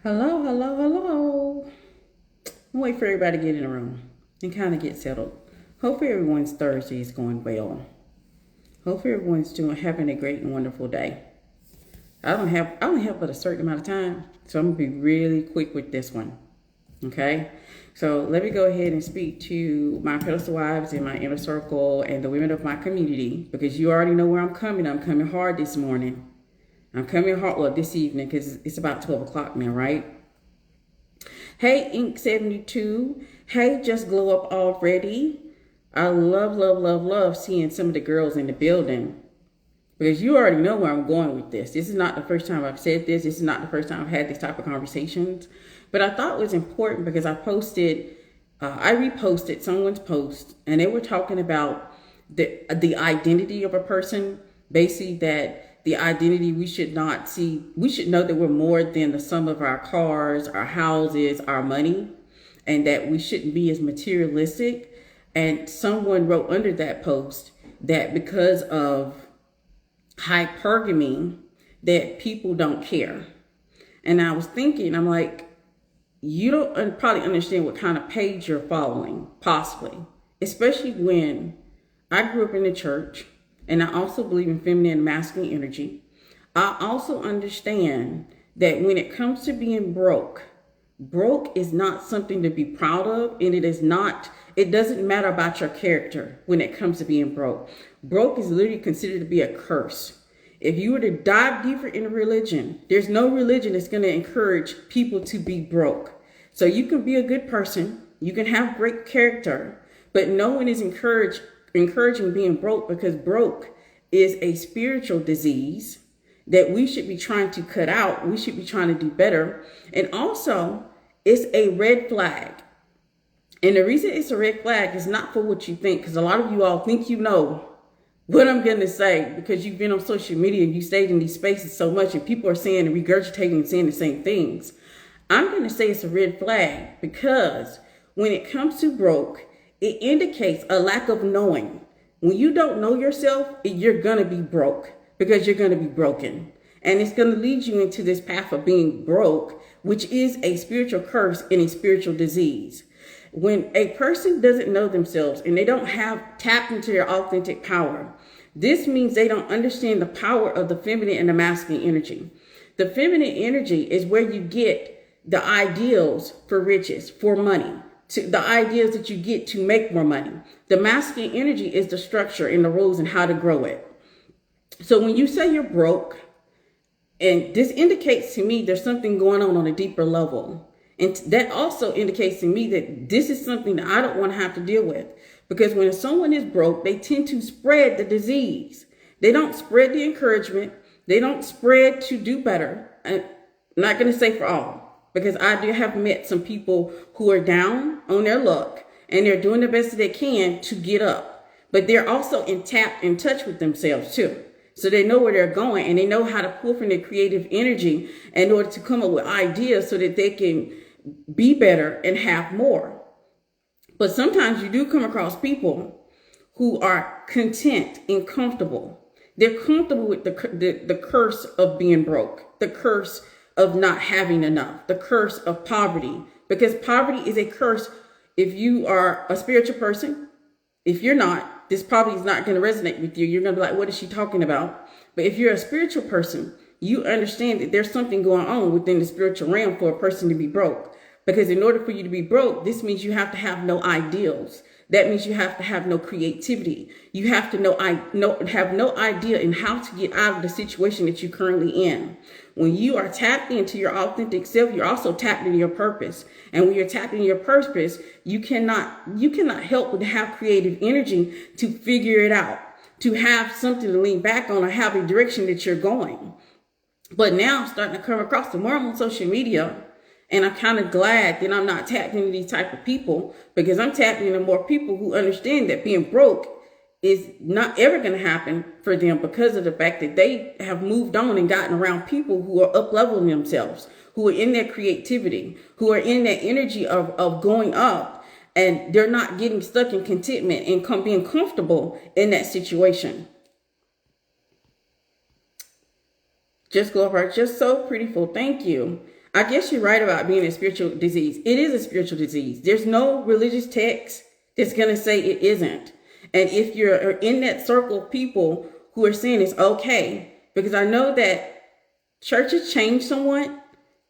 Hello, hello, hello. I'll wait for everybody to get in the room and kind of get settled. Hopefully everyone's Thursday is going well. Hopefully everyone's having a great and wonderful day. I only have but a certain amount of time, so I'm gonna be really quick with this one. Okay? So let me go ahead and speak to my pedestal wives in my inner circle and the women of my community, because you already know where I'm coming. I'm coming hard this morning. I'm coming hard, well, this evening, because it's about 12 o'clock now, right? Hey, Ink72. Hey, Just Glow Up Already. I love seeing some of the girls in the building, because you already know where I'm going with this. This is not the first time I've said this. This is not the first time I've had this type of conversations. But I thought it was important because I reposted someone's post, and they were talking about the identity of a person. Basically, that the identity, we should know that we're more than the sum of our cars, our houses, our money, and that we shouldn't be as materialistic. And someone wrote under that post that because of hypergamy, that people don't care. And I was thinking, I'm like, you don't probably understand what kind of page you're following, possibly, especially when I grew up in the church. And I also believe in feminine and masculine energy. I also understand that when it comes to being broke is not something to be proud of. And it doesn't matter about your character when it comes to being broke. Broke is literally considered to be a curse. If you were to dive deeper into religion, there's no religion that's going to encourage people to be broke. So you can be a good person. You can have great character, but no one is encouraging being broke, because broke is a spiritual disease that we should be trying to cut out. We should be trying to do better. And also, it's a red flag. And the reason it's a red flag is not for what you think, because a lot of you all think you know what I'm going to say, because you've been on social media and you stayed in these spaces so much, and people are saying and regurgitating and saying the same things. I'm going to say it's a red flag because when it comes to broke, it indicates a lack of knowing. When you don't know yourself, you're going to be broke, because you're going to be broken. And it's going to lead you into this path of being broke, which is a spiritual curse and a spiritual disease. When a person doesn't know themselves and they don't have tapped into their authentic power, this means they don't understand the power of the feminine and the masculine energy. The feminine energy is where you get the ideals for riches, for money, to the ideas that you get to make more money. The masculine energy is the structure and the rules and how to grow it. So when you say you're broke, and this indicates to me there's something going on a deeper level. And that also indicates to me that this is something that I don't want to have to deal with. Because when someone is broke, they tend to spread the disease. They don't spread the encouragement. They don't spread to do better. I'm not going to say for all, because I do have met some people who are down on their luck and they're doing the best that they can to get up. But they're also in touch with themselves too. So they know where they're going, and they know how to pull from their creative energy in order to come up with ideas so that they can be better and have more. But sometimes you do come across people who are content and comfortable. They're comfortable with the curse of being broke, the curse of not having enough, the curse of poverty, because poverty is a curse. If you are a spiritual person, if you're not, this probably is not going to resonate with you. You're going to be like, what is she talking about? But if you're a spiritual person, you understand that there's something going on within the spiritual realm for a person to be broke. Because in order for you to be broke, this means you have to have no ideals. That means you have to have no creativity. You have to have no idea in how to get out of the situation that you're currently in. When you are tapped into your authentic self, you're also tapped into your purpose. And when you're tapped into your purpose, you cannot help but have creative energy to figure it out, to have something to lean back on, or have a direction that you're going. But now I'm starting to come across the more I'm on social media, and I'm kind of glad that I'm not tapped into these type of people, because I'm tapping into more people who understand that being broke is not ever going to happen for them, because of the fact that they have moved on and gotten around people who are up-leveling themselves, who are in their creativity, who are in that energy of going up, and they're not getting stuck in contentment and being comfortable in that situation. Just go over, just so prettiful. Thank you. I guess you're right about being a spiritual disease. It is a spiritual disease. There's no religious text that's going to say it isn't. And if you're in that circle of people who are saying it's okay, because I know that churches change somewhat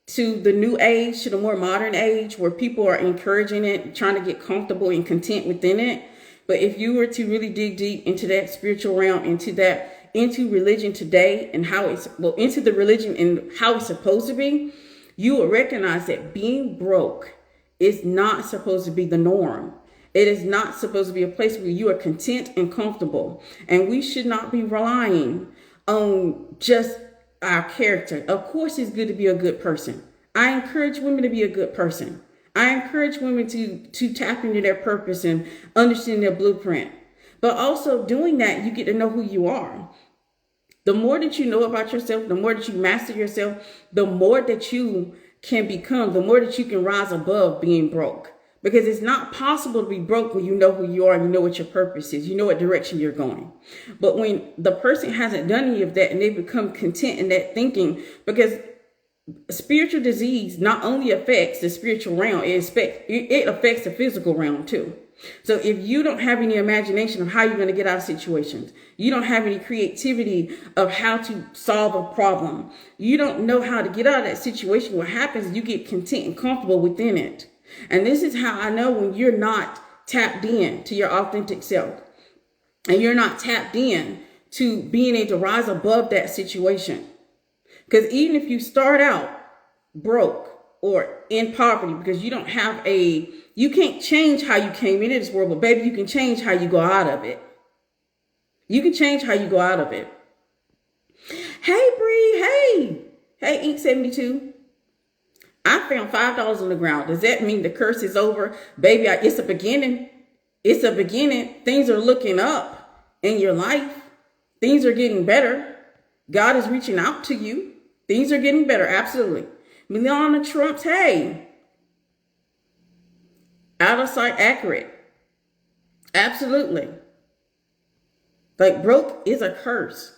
to the new age, to the more modern age, where people are encouraging it, trying to get comfortable and content within it. But if you were to really dig deep into that spiritual realm, into religion today and how it's, into the religion and how it's supposed to be, you will recognize that being broke is not supposed to be the norm. It is not supposed to be a place where you are content and comfortable. And we should not be relying on just our character. Of course, it's good to be a good person. I encourage women to be a good person. I encourage women to tap into their purpose and understand their blueprint. But also doing that, you get to know who you are. The more that you know about yourself, the more that you master yourself, the more that you can become, the more that you can rise above being broke. Because it's not possible to be broke when you know who you are and you know what your purpose is. You know what direction you're going. But when the person hasn't done any of that and they become content in that thinking, because spiritual disease not only affects the spiritual realm, it affects the physical realm too. So if you don't have any imagination of how you're going to get out of situations, you don't have any creativity of how to solve a problem, you don't know how to get out of that situation, what happens is you get content and comfortable within it. And this is how I know when you're not tapped in to your authentic self and you're not tapped in to being able to rise above that situation. Because even if you start out broke or in poverty, because you don't have you can't change how you came into this world, but baby, you can change how you go out of it. You can change how you go out of it. Hey, Bree. Hey, Ink 72. I found $5 on the ground. Does that mean the curse is over? Baby, it's a beginning. It's a beginning. Things are looking up in your life. Things are getting better. God is reaching out to you. Things are getting better. Absolutely. Melania Trump's, hey. Out of sight, accurate. Absolutely. Like broke is a curse.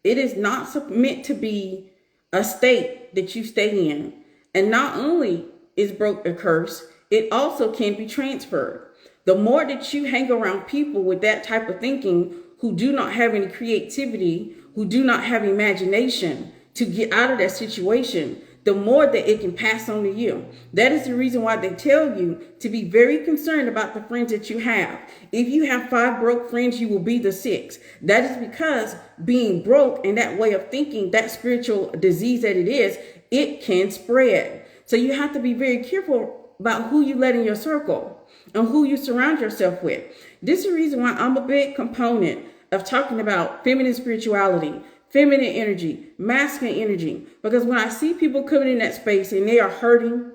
It is not meant to be a state that you stay in. And not only is broke a curse, it also can be transferred. The more that you hang around people with that type of thinking who do not have any creativity, who do not have imagination to get out of that situation, the more that it can pass on to you. That is the reason why they tell you to be very concerned about the friends that you have. If you have 5 broke friends, you will be the 6th. That is because being broke and that way of thinking, that spiritual disease that it is, it can spread. So you have to be very careful about who you let in your circle and who you surround yourself with. This is the reason why I'm a big component of talking about feminine spirituality, feminine energy, masculine energy. Because when I see people coming in that space and they are hurting,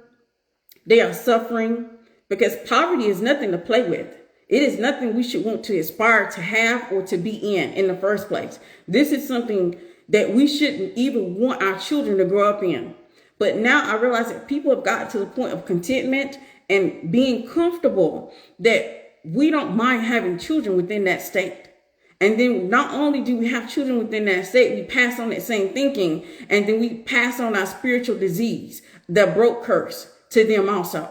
they are suffering, because poverty is nothing to play with. It is nothing we should want to aspire to have or to be in the first place. This is something that we shouldn't even want our children to grow up in. But now I realize that people have gotten to the point of contentment and being comfortable that we don't mind having children within that state. And then not only do we have children within that state, we pass on that same thinking, and then we pass on our spiritual disease, the broke curse, to them also.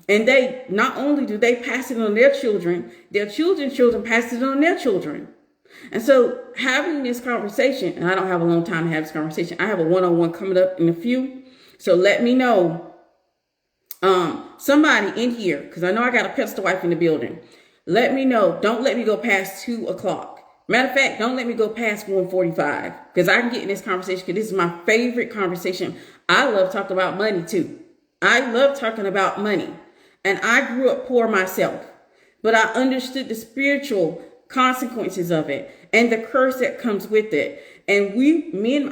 And they not only do they pass it on their children children pass it on their children. And so having this conversation, and I don't have a long time to have this conversation. I have a one-on-one coming up in a few. So let me know, somebody in here, because I know I got a Pedestal wife in the building. Let me know. Don't let me go past 2 o'clock. Matter of fact, don't let me go past 1:45, because I can get in this conversation, because this is my favorite conversation. I love talking about money too. I love talking about money. And I grew up poor myself, but I understood the spiritual consequences of it and the curse that comes with it. And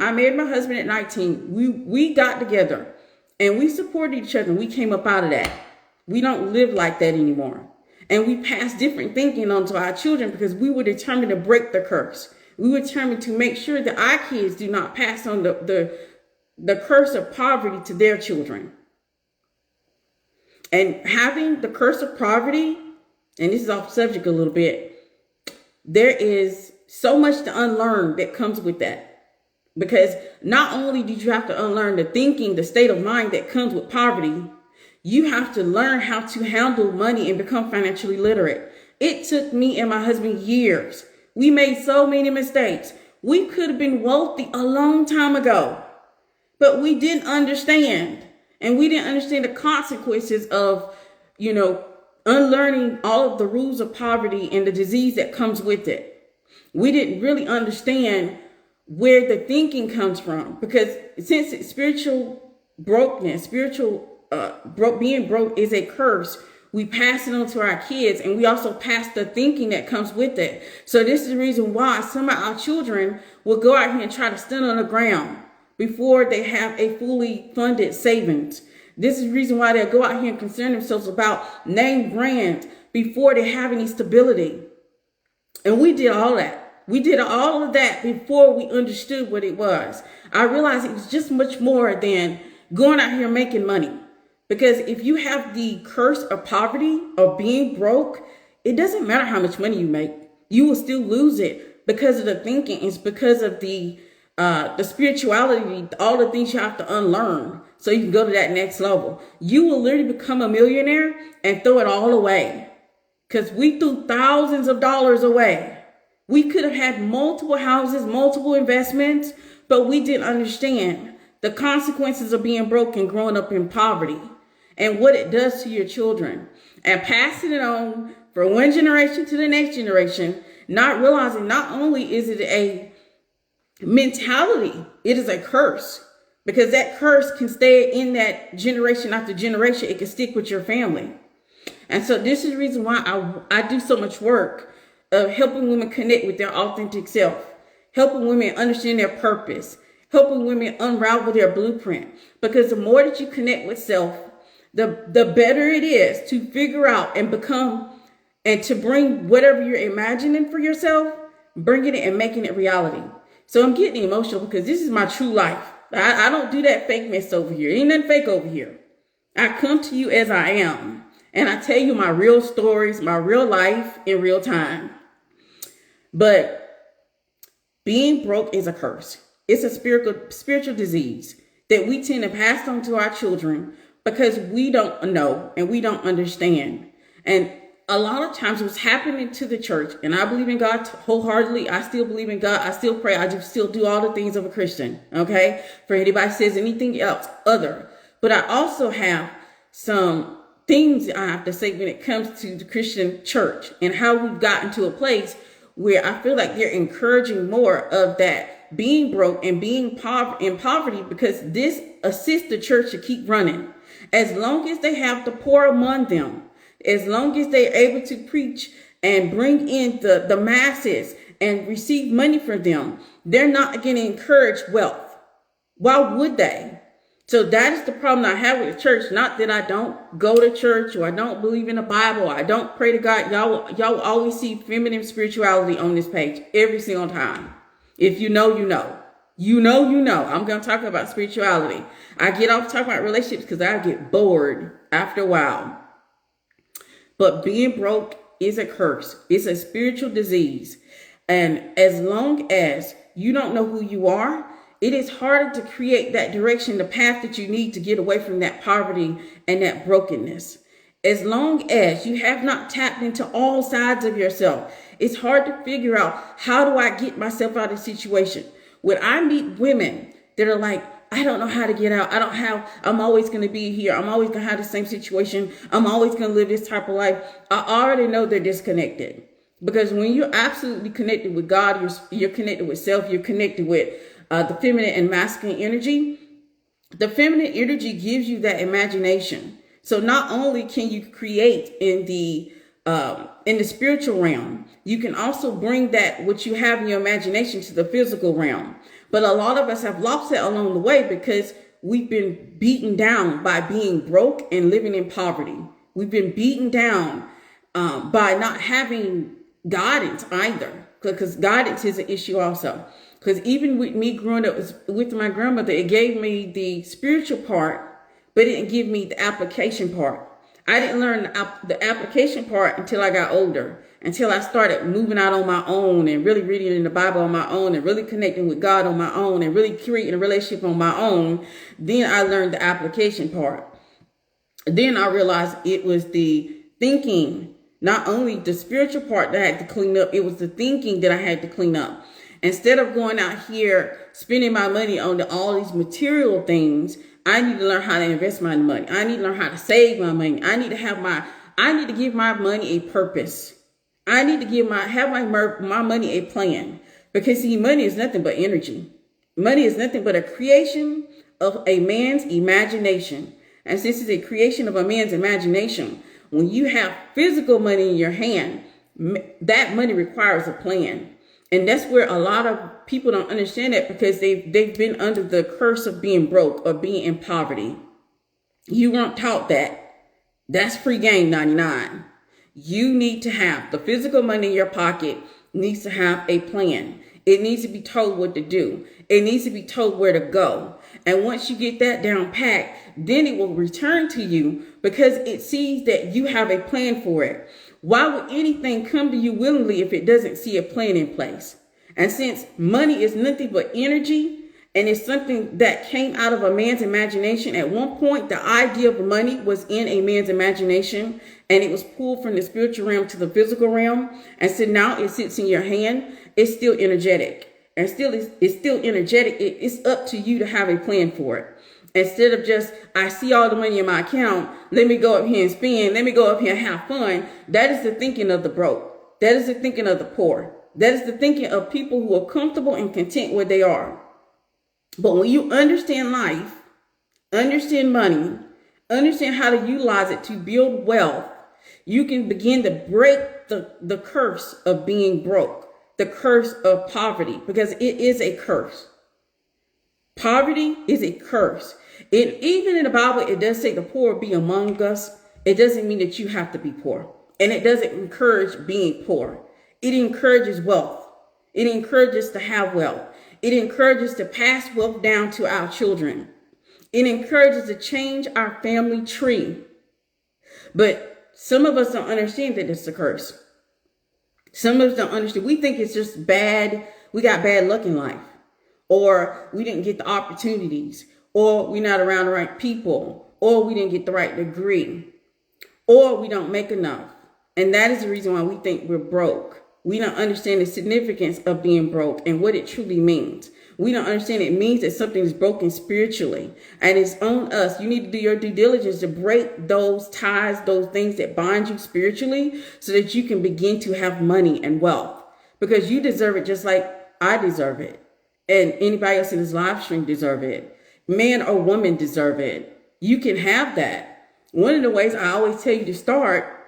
I married my husband at 19. We got together and we supported each other, and we came up out of that. We don't live like that anymore. And we passed different thinking onto our children because we were determined to break the curse. We were determined to make sure that our kids do not pass on the curse of poverty to their children. And having the curse of poverty, and this is off subject a little bit, there is so much to unlearn that comes with that. Because not only did you have to unlearn the thinking, the state of mind that comes with poverty, you have to learn how to handle money and become financially literate. It took me and my husband years. We made so many mistakes. We could have been wealthy a long time ago, but we didn't understand. And we didn't understand the consequences of, unlearning all of the rules of poverty and the disease that comes with it. We didn't really understand where the thinking comes from, because since it's spiritual brokenness, being broke is a curse, we pass it on to our kids, and we also pass the thinking that comes with it. So this is the reason why some of our children will go out here and try to stand on the ground before they have a fully funded savings. This is the reason why they'll go out here and concern themselves about name brand before they have any stability. And we did all that. We did all of that before we understood what it was. I realized it was just much more than going out here making money. Because if you have the curse of poverty, of being broke, it doesn't matter how much money you make. You will still lose it because of the thinking. It's because of the spirituality, all the things you have to unlearn so you can go to that next level. You will literally become a millionaire and throw it all away. Because we threw thousands of dollars away. We could have had multiple houses, multiple investments, but we didn't understand the consequences of being broke and growing up in poverty and what it does to your children, and passing it on from one generation to the next generation, not realizing not only is it a mentality, it is a curse, because that curse can stay in that generation after generation. It can stick with your family. And so this is the reason why I do so much work of helping women connect with their authentic self, helping women understand their purpose, helping women unravel their blueprint. Because the more that you connect with self, the better it is to figure out and become, and to bring whatever you're imagining for yourself, bringing it and making it reality. So I'm getting emotional because this is my true life. I don't do that fake mess over here. Ain't nothing fake over here. I come to you as I am, and I tell you my real stories, my real life in real time. But being broke is a curse. It's a spiritual disease that we tend to pass on to our children because we don't know and we don't understand. And a lot of times what's happening to the church, and I believe in God wholeheartedly. I still believe in God. I still pray. I just still do all the things of a Christian. Okay. For anybody says anything else other, but I also have some things I have to say when it comes to the Christian church and how we've gotten to a place where I feel like they're encouraging more of that being broke and being in poverty, because this assists the church to keep running. As long as they have the poor among them, as long as they're able to preach and bring in the masses and receive money from them, they're not going to encourage wealth. Why would they? So that is the problem I have with the church. Not that I don't go to church or I don't believe in the Bible. Or I don't pray to God. Y'all will always see feminine spirituality on this page every single time. If you know, you know. You know. I'm going to talk about spirituality. I get off talking about relationships because I get bored after a while. But being broke is a curse. It's a spiritual disease. And as long as you don't know who you are, it is harder to create that direction, the path that you need to get away from that poverty and that brokenness. As long as you have not tapped into all sides of yourself, it's hard to figure out, how do I get myself out of the situation? When I meet women that are like, I don't know how to get out. I'm always going to be here. I'm always going to have the same situation. I'm always going to live this type of life. I already know they're disconnected. Because when you're absolutely connected with God, you're connected with self, you're connected with the feminine and masculine energy. The feminine energy gives you that imagination. So not only can you create in the spiritual realm, you can also bring that what you have in your imagination to the physical realm. But a lot of us have lost that along the way because we've been beaten down by being broke and living in poverty. We've been beaten down by not having guidance either, because guidance is an issue also. Because even with me growing up with my grandmother, it gave me the spiritual part, but it didn't give me the application part. I didn't learn the application part until I got older, until I started moving out on my own and really reading in the Bible on my own and really connecting with God on my own and really creating a relationship on my own. Then I learned the application part. Then I realized it was the thinking, not only the spiritual part that I had to clean up, it was the thinking that I had to clean up. Instead of going out here spending my money on all these material things, I need to learn how to invest my money. I need to learn how to save my money. I need to give my money a purpose. I need to have my money a plan. Because see, money is nothing but energy. Money is nothing but a creation of a man's imagination. And since it's a creation of a man's imagination, when you have physical money in your hand, that money requires a plan. And that's where a lot of people don't understand that, because they've been under the curse of being broke or being in poverty. You weren't taught that. That's free game 99. You need to have the physical money in your pocket needs to have a plan. It needs to be told what to do. It needs to be told where to go. And once you get that down packed, then it will return to you because it sees that you have a plan for it. Why would anything come to you willingly if it doesn't see a plan in place? And since money is nothing but energy, and it's something that came out of a man's imagination, at one point, the idea of money was in a man's imagination, and it was pulled from the spiritual realm to the physical realm. And so now it sits in your hand. It's still energetic. And it's still energetic. It's up to you to have a plan for it. Instead of just, I see all the money in my account, let me go up here and spend, let me go up here and have fun. That is the thinking of the broke. That is the thinking of the poor. That is the thinking of people who are comfortable and content where they are. But when you understand life, understand money, understand how to utilize it to build wealth, you can begin to break the curse of being broke, the curse of poverty, because it is a curse. Poverty is a curse. Even in the Bible, it does say the poor be among us. It doesn't mean that you have to be poor. And it doesn't encourage being poor. It encourages wealth. It encourages to have wealth. It encourages to pass wealth down to our children. It encourages to change our family tree. But some of us don't understand that it's a curse. Some of us don't understand. We think it's just bad. We got bad luck in life. Or we didn't get the opportunities. Or we're not around the right people. Or we didn't get the right degree. Or we don't make enough. And that is the reason why we think we're broke. We don't understand the significance of being broke and what it truly means. We don't understand it means that something is broken spiritually. And it's on us. You need to do your due diligence to break those ties, those things that bind you spiritually, so that you can begin to have money and wealth. Because you deserve it just like I deserve it. And anybody else in this live stream deserve it. Man or woman deserve it. You can have that. One of the ways I always tell you to start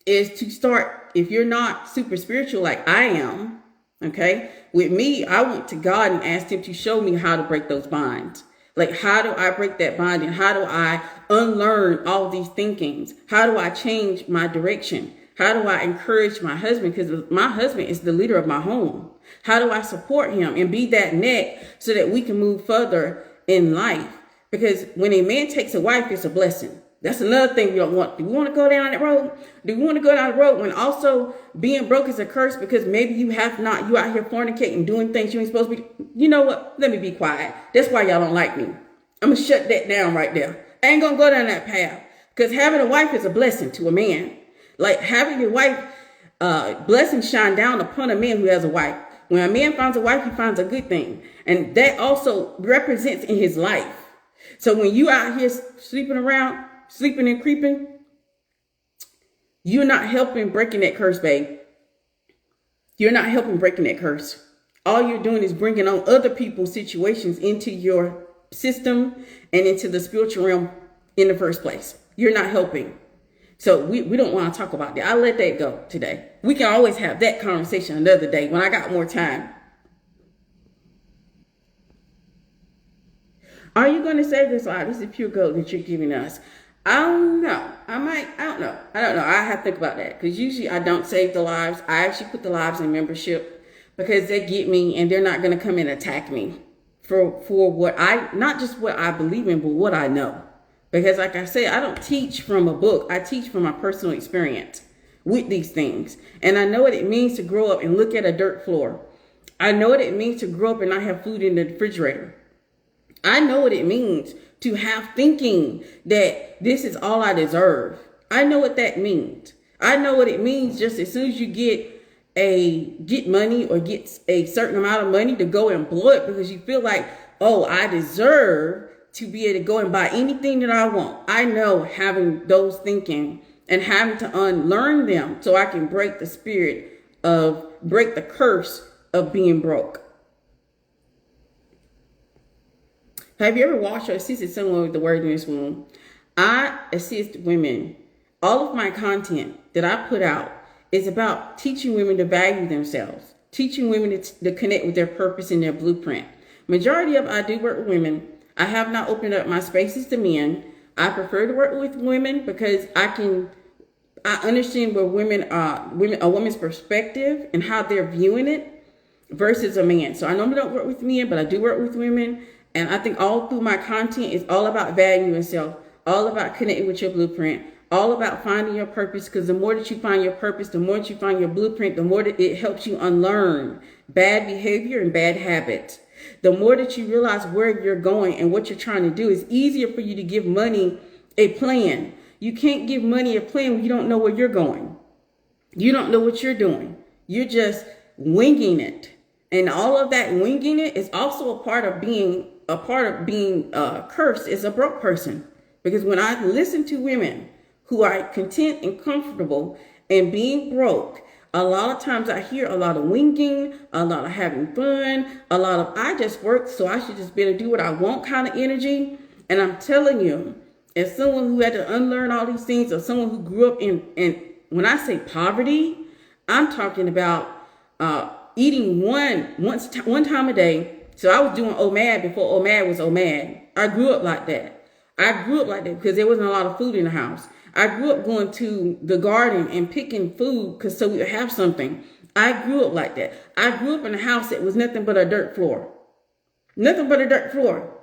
is to start, if you're not super spiritual like I am, okay? With me, I went to God and asked him to show me how to break those binds. Like, how do I break that bind? And how do I unlearn all these thinkings? How do I change my direction? How do I encourage my husband? Because my husband is the leader of my home. How do I support him and be that neck so that we can move further in life? Because when a man takes a wife, it's a blessing. That's another thing we don't want. Do we want to go down that road? Do we want to go down the road when also being broke is a curse because maybe you out here fornicating, doing things you ain't supposed to be? You know what? Let me be quiet. That's why y'all don't like me. I'm going to shut that down right there. I ain't going to go down that path, because having a wife is a blessing to a man. Like having your wife, blessings shine down upon a man who has a wife. When a man finds a wife, he finds a good thing. And that also represents in his life. So when you out here sleeping around, sleeping and creeping, you're not helping breaking that curse, babe. You're not helping breaking that curse. All you're doing is bringing on other people's situations into your system and into the spiritual realm in the first place. You're not helping. So we don't want to talk about that. I'll let that go today. We can always have that conversation another day when I got more time. Are you going to save this life? This is pure gold that you're giving us. I don't know. I don't know. I have to think about that, because usually I don't save the lives. I actually put the lives in membership because they get me and they're not going to come and attack me for what not just what I believe in, but what I know. Because like I said, I don't teach from a book. I teach from my personal experience with these things. And I know what it means to grow up and look at a dirt floor. I know what it means to grow up and not have food in the refrigerator. I know what it means to have thinking that this is all I deserve. I know what that means. I know what it means just as soon as you get money or get a certain amount of money to go and blow it because you feel like, oh, I deserve to be able to go and buy anything that I want. I know having those thinking and having to unlearn them so I can break the curse of being broke. Have you ever watched or assisted someone with the word in this womb? I assist women. All of my content that I put out is about teaching women to value themselves, teaching women to connect with their purpose and their blueprint. Majority of I do work with women. I have not opened up my spaces to men. I prefer to work with women because I understand where a woman's perspective and how they're viewing it versus a man. So I normally don't work with men, but I do work with women. And I think all through my content is all about valuing yourself, all about connecting with your blueprint, all about finding your purpose. Because the more that you find your purpose, the more that you find your blueprint, the more that it helps you unlearn bad behavior and bad habits. The more that you realize where you're going and what you're trying to do, it's easier for you to give money a plan. You can't give money a plan when you don't know where you're going. You don't know what you're doing. You're just winging it. And all of that winging it is also a part of being cursed as a broke person. Because when I listen to women who are content and comfortable and being broke, a lot of times I hear a lot of winging, a lot of having fun, a lot of I just work so I should just be able to do what I want kind of energy. And I'm telling you, as someone who had to unlearn all these things, or someone who grew up in when I say poverty, I'm talking about eating one time a day. So I was doing OMAD before OMAD was OMAD. I grew up like that. Because there wasn't a lot of food in the house. I grew up going to the garden and picking food so we would have something. I grew up like that. I grew up in a house that was nothing but a dirt floor. Nothing but a dirt floor.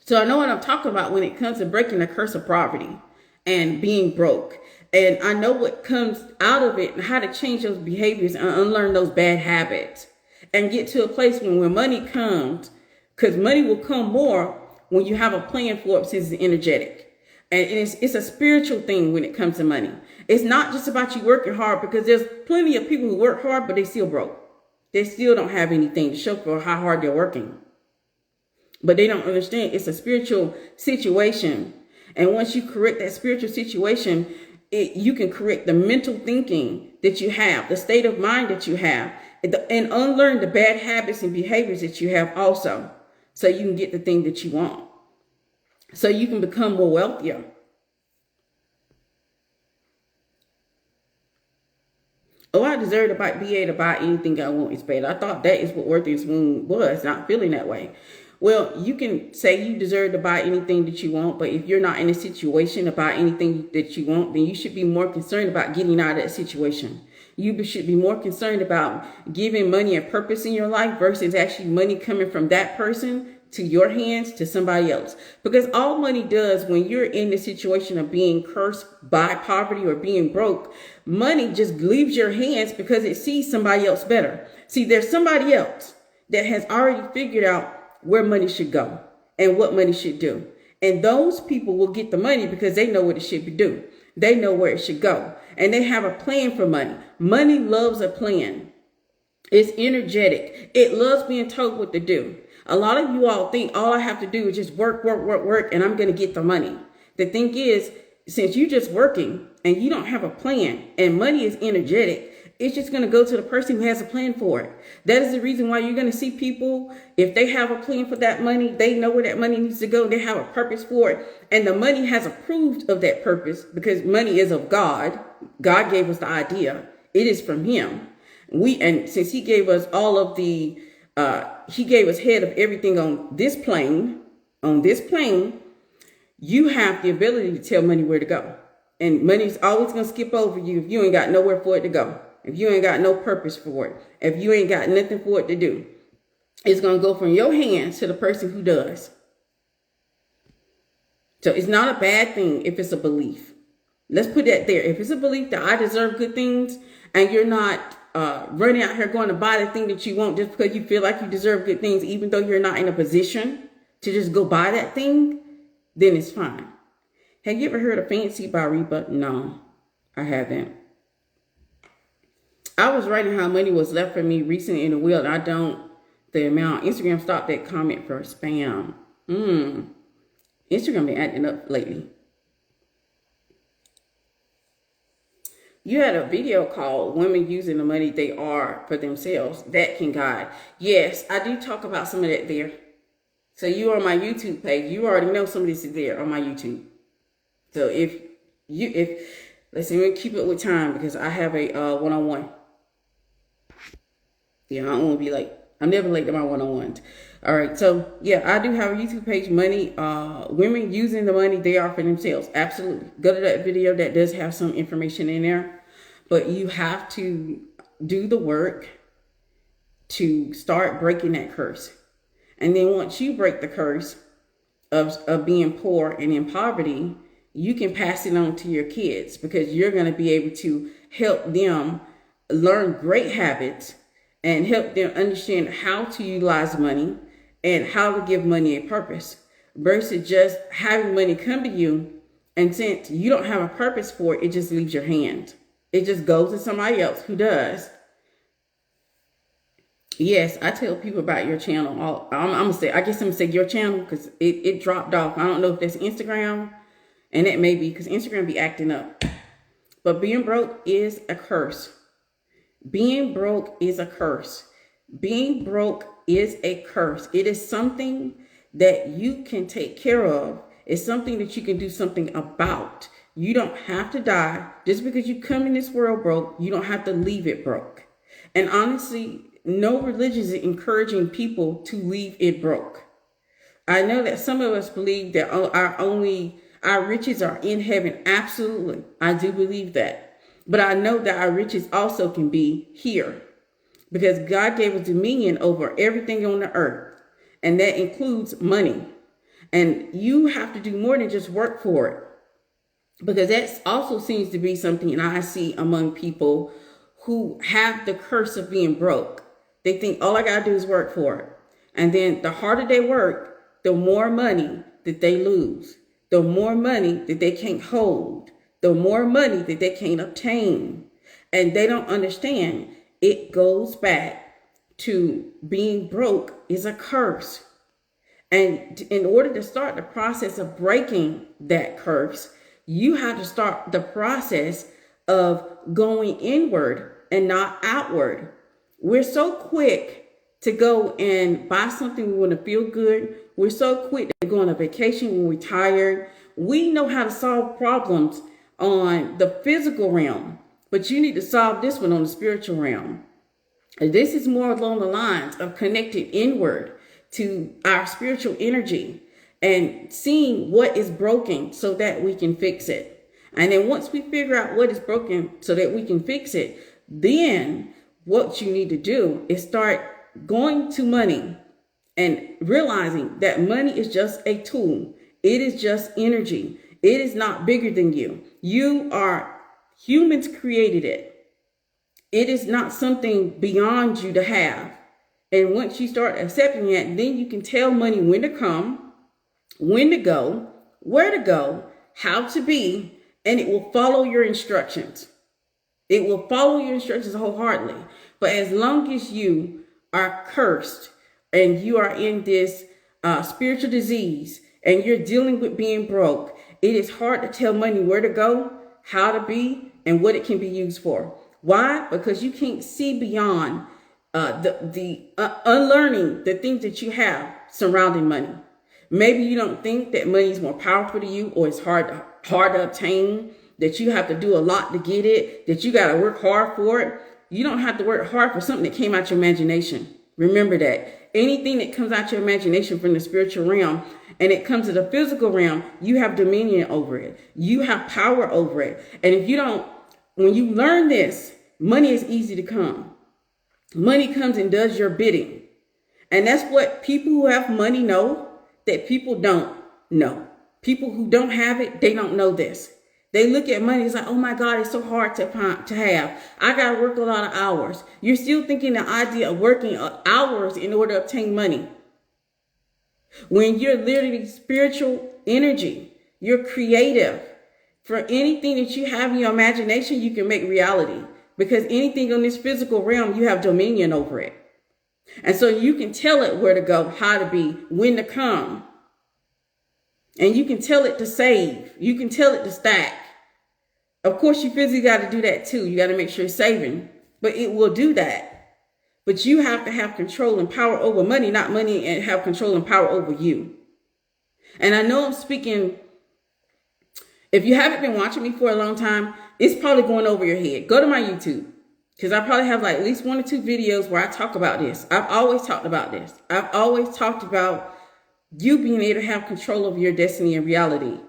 So I know what I'm talking about when it comes to breaking the curse of poverty and being broke. And I know what comes out of it and how to change those behaviors and unlearn those bad habits and get to a place when money comes, because money will come more when you have a plan for it since it's energetic. And it's a spiritual thing when it comes to money. It's not just about you working hard, because there's plenty of people who work hard, but they still broke. They still don't have anything to show for how hard they're working. But they don't understand it's a spiritual situation. And once you correct that spiritual situation, you can correct the mental thinking that you have, the state of mind that you have, and unlearn the bad habits and behaviors that you have also, so you can get the thing that you want, so you can become more wealthier. Oh, I deserve to be able to buy anything I want, is better. I thought that is what worthiness was, not feeling that way. Well, you can say you deserve to buy anything that you want, but if you're not in a situation to buy anything that you want, then you should be more concerned about getting out of that situation. You should be more concerned about giving money a purpose in your life versus actually money coming from that person to your hands to somebody else. Because all money does when you're in the situation of being cursed by poverty or being broke, money just leaves your hands because it sees somebody else better. See, there's somebody else that has already figured out where money should go and what money should do. And those people will get the money because they know what it should be do. They know where it should go. And they have a plan for money. Money loves a plan. It's energetic. It loves being told what to do. A lot of you all think all I have to do is just work, and I'm going to get the money. The thing is, since you're just working and you don't have a plan and money is energetic, it's just going to go to the person who has a plan for it. That is the reason why you're going to see people, if they have a plan for that money, they know where that money needs to go. They have a purpose for it. And the money has approved of that purpose because money is of God. God gave us the idea. It is from him. And since he gave us all of he gave us head of everything on this plane, you have the ability to tell money where to go. And money's always going to skip over you if you ain't got nowhere for it to go. If you ain't got no purpose for it, if you ain't got nothing for it to do, it's going to go from your hands to the person who does. So it's not a bad thing if it's a belief. Let's put that there. If it's a belief that I deserve good things, and you're not running out here going to buy the thing that you want just because you feel like you deserve good things, even though you're not in a position to just go buy that thing, then it's fine. Have you ever heard of Fancy by Reba? No, I haven't. I was writing how money was left for me recently in the will. I don't, the amount. Instagram stopped that comment for spam. Instagram been acting up lately. You had a video called Women Using the Money They Are for Themselves That Can Guide. Yes, I do talk about some of that there. So you on my YouTube page, you already know some of this is there on my YouTube. So if let's see, we'll keep it with time because I have a one-on-one. Yeah, I don't want to be late. I'm never late to my one-on-ones. All right, so yeah, I do have a YouTube page, Women Using the Money They Are for Themselves. Absolutely. Go to that video. That does have some information in there. But you have to do the work to start breaking that curse. And then once you break the curse of being poor and in poverty, you can pass it on to your kids because you're going to be able to help them learn great habits and help them understand how to utilize money and how to give money a purpose versus just having money come to you. And since you don't have a purpose for it, it just leaves your hand. It just goes to somebody else who does. Yes, I tell people about your channel. I'm gonna say, I guess I'm gonna say your channel because it dropped off. I don't know if that's Instagram, and it may be because Instagram be acting up. But being broke is a curse. Being broke is a curse. Being broke is a curse. It is something that you can take care of. It's something that you can do something about. You don't have to die. Just because you come in this world broke, you don't have to leave it broke. And honestly, no religion is encouraging people to leave it broke. I know that some of us believe that our riches are in heaven. Absolutely. I do believe that. But I know that our riches also can be here because God gave us dominion over everything on the earth. And that includes money. And you have to do more than just work for it. Because that also seems to be something I see among people who have the curse of being broke. They think all I got to do is work for it. And then the harder they work, the more money that they lose, the more money that they can't hold, the more money that they can't obtain. And they don't understand it goes back to being broke is a curse. And in order to start the process of breaking that curse, you have to start the process of going inward and not outward. We're so quick to go and buy something we want to feel good. We're so quick to go on a vacation when we're tired. We know how to solve problems on the physical realm, but you need to solve this one on the spiritual realm. And this is more along the lines of connected inward to our spiritual energy and seeing what is broken so that we can fix it. And then once we figure out what is broken so that we can fix it, then what you need to do is start going to money and realizing that money is just a tool. It is just energy. It is not bigger than you. Humans created it. It is not something beyond you to have. And once you start accepting that, then you can tell money when to come, when to go, where to go, how to be, and it will follow your instructions. It will follow your instructions wholeheartedly. But as long as you are cursed and you are in this spiritual disease and you're dealing with being broke, it is hard to tell money where to go, how to be, and what it can be used for. Why? Because you can't see beyond unlearning the things that you have surrounding money. Maybe you don't think that money is more powerful to you, or it's hard to obtain, that you have to do a lot to get it, that you got to work hard for it. You don't have to work hard for something that came out your imagination. Remember that. Anything that comes out your imagination from the spiritual realm and it comes to the physical realm, you have dominion over it. You have power over it. And when you learn this, money is easy to come. Money comes and does your bidding. And that's what people who have money know that people don't know. People who don't have it, they don't know this. They look at money, it's like, oh my God, it's so hard to have. I got to work a lot of hours. You're still thinking the idea of working hours in order to obtain money. When you're literally spiritual energy, you're creative. For anything that you have in your imagination, you can make reality. Because anything in this physical realm, you have dominion over it. And so you can tell it where to go, how to be, when to come. And you can tell it to save. You can tell it to stack. Of course, you physically got to do that too. You got to make sure you're saving. But it will do that. But you have to have control and power over money, not money and have control and power over you. And I know I'm speaking, if you haven't been watching me for a long time, it's probably going over your head. Go to my YouTube. Because I probably have like at least 1 or 2 videos where I talk about this. I've always talked about this. I've always talked about you being able to have control over your destiny and reality.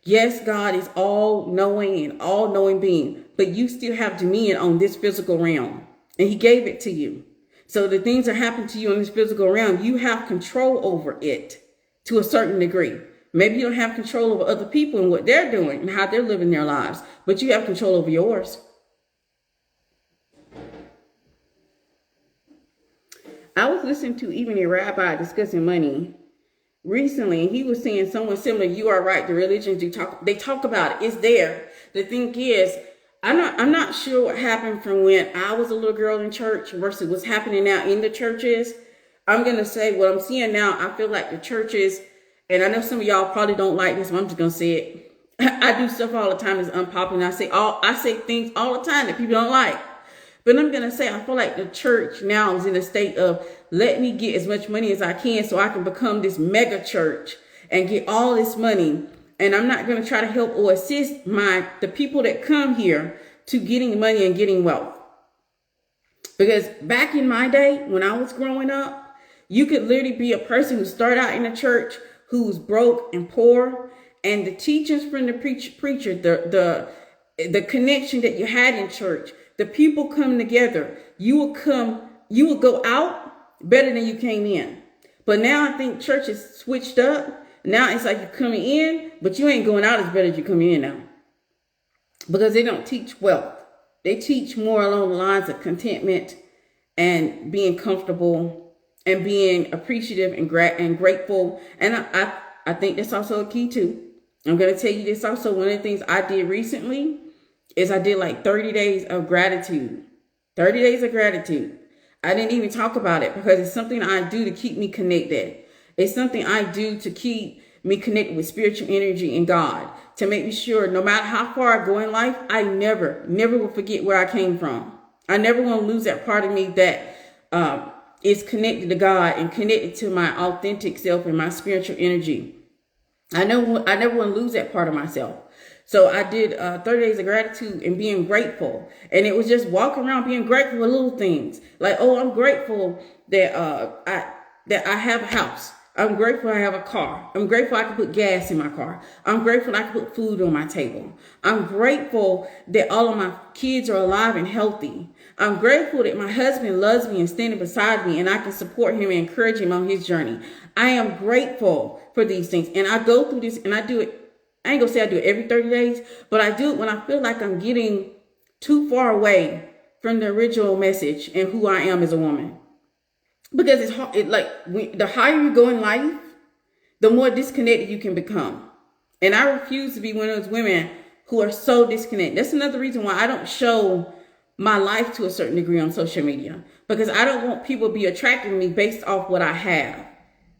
Yes, God is all-knowing and all-knowing being, but you still have dominion on this physical realm. And he gave it to you. So the things that happen to you in this physical realm, you have control over it to a certain degree. Maybe you don't have control over other people and what they're doing and how they're living their lives, but you have control over yours. I was listening to even a rabbi discussing money recently. He was saying someone similar. You are right. The religions they talk about it. It's there. The thing is, I'm not sure what happened from when I was a little girl in church versus what's happening now in the churches. I'm going to say what I'm seeing now. I feel like the churches, and I know some of y'all probably don't like this, but I'm just going to say it. I do stuff all the time that's unpopular. I say things all the time that people don't like. But I'm going to say, I feel like the church now is in a state of, let me get as much money as I can so I can become this mega church and get all this money. And I'm not going to try to help or assist the people that come here to getting money and getting wealth. Because back in my day, when I was growing up, you could literally be a person who started out in a church who's broke and poor. And the teachings from the preacher, the connection that you had in church, the people come together, you will go out better than you came in. But now I think church is switched up. Now it's like you're coming in, but you ain't going out as better as you're coming in now. Because they don't teach wealth. They teach more along the lines of contentment and being comfortable and being appreciative and grateful. And I think that's also a key too. I'm going to tell you this also. One of the things I did recently is I did like 30 days of gratitude. 30 days of gratitude. I didn't even talk about it because it's something I do to keep me connected. It's something I do to keep me connected with spiritual energy and God. To make me sure no matter how far I go in life, I never will forget where I came from. I never want to lose that part of me that is connected to God and connected to my authentic self and my spiritual energy. I never want to lose that part of myself. So I did 30 days of gratitude and being grateful. And it was just walking around being grateful for little things. Like, oh, I'm grateful that I have a house. I'm grateful I have a car. I'm grateful I can put gas in my car. I'm grateful I can put food on my table. I'm grateful that all of my kids are alive and healthy. I'm grateful that my husband loves me and standing beside me and I can support him and encourage him on his journey. I am grateful for these things. And I go through this and I do it. I ain't gonna say I do it every 30 days, but I do it when I feel like I'm getting too far away from the original message and who I am as a woman. Because it's hard, the higher you go in life, the more disconnected you can become. And I refuse to be one of those women who are so disconnected. That's another reason why I don't show my life to a certain degree on social media. Because I don't want people to be attracted to me based off what I have.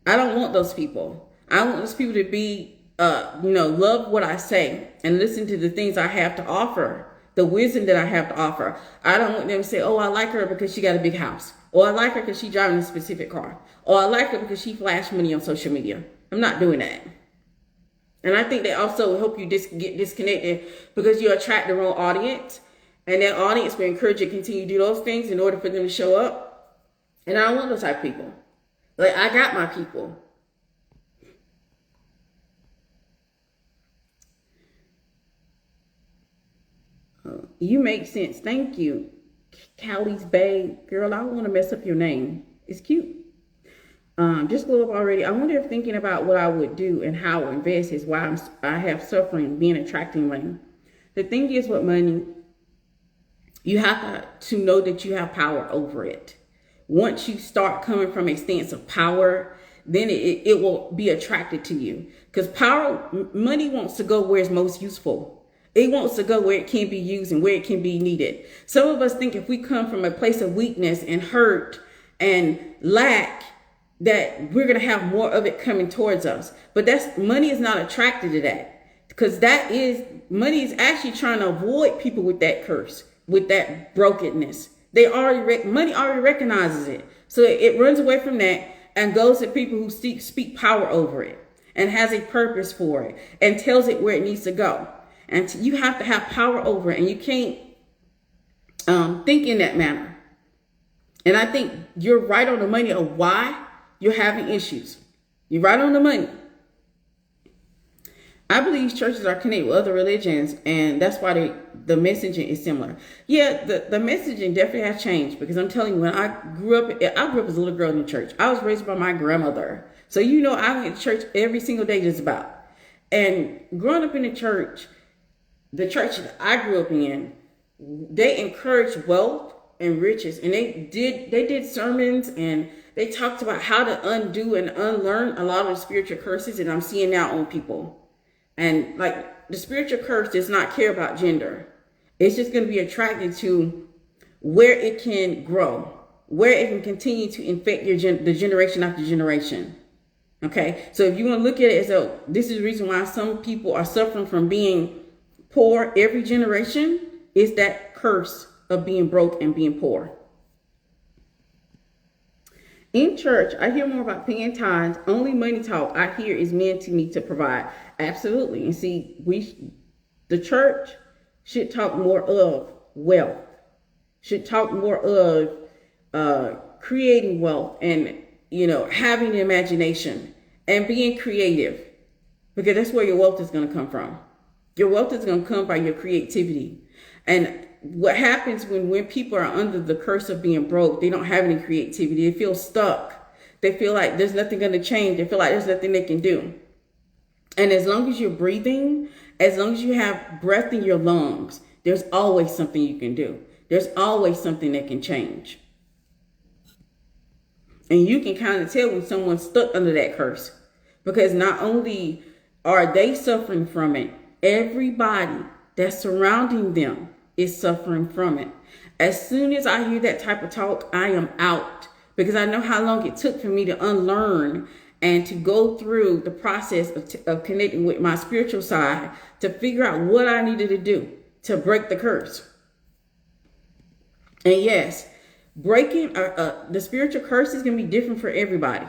I don't want those people. I want those people to be, love what I say and listen to the things I have to offer, the wisdom that I have to offer. I don't want them to say, oh, I like her because she got a big house. Or I like her because she's driving a specific car. Or I like her because she flashed money on social media. I'm not doing that. And I think they also help you get disconnected because you attract the wrong audience. And that audience will encourage you to continue to do those things in order for them to show up. And I don't want those type of people. Like, I got my people. You make sense. Thank you. Callie's Bay. Girl, I don't want to mess up your name. It's cute. Just glow up already. I wonder if thinking about what I would do and how I invest is why I have suffering being attracting money. The thing is with money, you have to know that you have power over it. Once you start coming from a stance of power, then it will be attracted to you. Because money wants to go where it's most useful. It wants to go where it can be used and where it can be needed. Some of us think if we come from a place of weakness and hurt and lack, that we're going to have more of it coming towards us. But money is not attracted to that, because money is actually trying to avoid people with that curse, with that brokenness. Money already recognizes it. So it runs away from that and goes to people who speak power over it and has a purpose for it and tells it where it needs to go. And you have to have power over it, and you can't think in that manner. And I think you're right on the money of why you're having issues. You're right on the money. I believe churches are connected with other religions, and that's why the messaging is similar. Yeah, the messaging definitely has changed, because I'm telling you, when I grew up as a little girl in the church. I was raised by my grandmother. So, I went to church every single day just about. And growing up in the church that I grew up in, they encouraged wealth and riches, and they did sermons, and they talked about how to undo and unlearn a lot of the spiritual curses that I'm seeing now on people. And like, the spiritual curse does not care about gender. It's just going to be attracted to where it can grow, where it can continue to infect the generation after generation. Okay, so if you want to look at it as this is the reason why some people are suffering from being poor every generation, is that curse of being broke and being poor. In church, I hear more about paying tithes. Only money talk I hear is men to need to provide. Absolutely. And see, the church should talk more of wealth, should talk more of creating wealth and, having the imagination and being creative, because that's where your wealth is going to come from. Your wealth is going to come by your creativity. And what happens when people are under the curse of being broke, they don't have any creativity. They feel stuck. They feel like there's nothing going to change. They feel like there's nothing they can do. And as long as you're breathing, as long as you have breath in your lungs, there's always something you can do. There's always something that can change. And you can kind of tell when someone's stuck under that curse, because not only are they suffering from it, everybody that's surrounding them is suffering from it. As soon as I hear that type of talk, I am out, because I know how long it took for me to unlearn and to go through the process of connecting with my spiritual side to figure out what I needed to do to break the curse. And yes, breaking the spiritual curse is going to be different for everybody,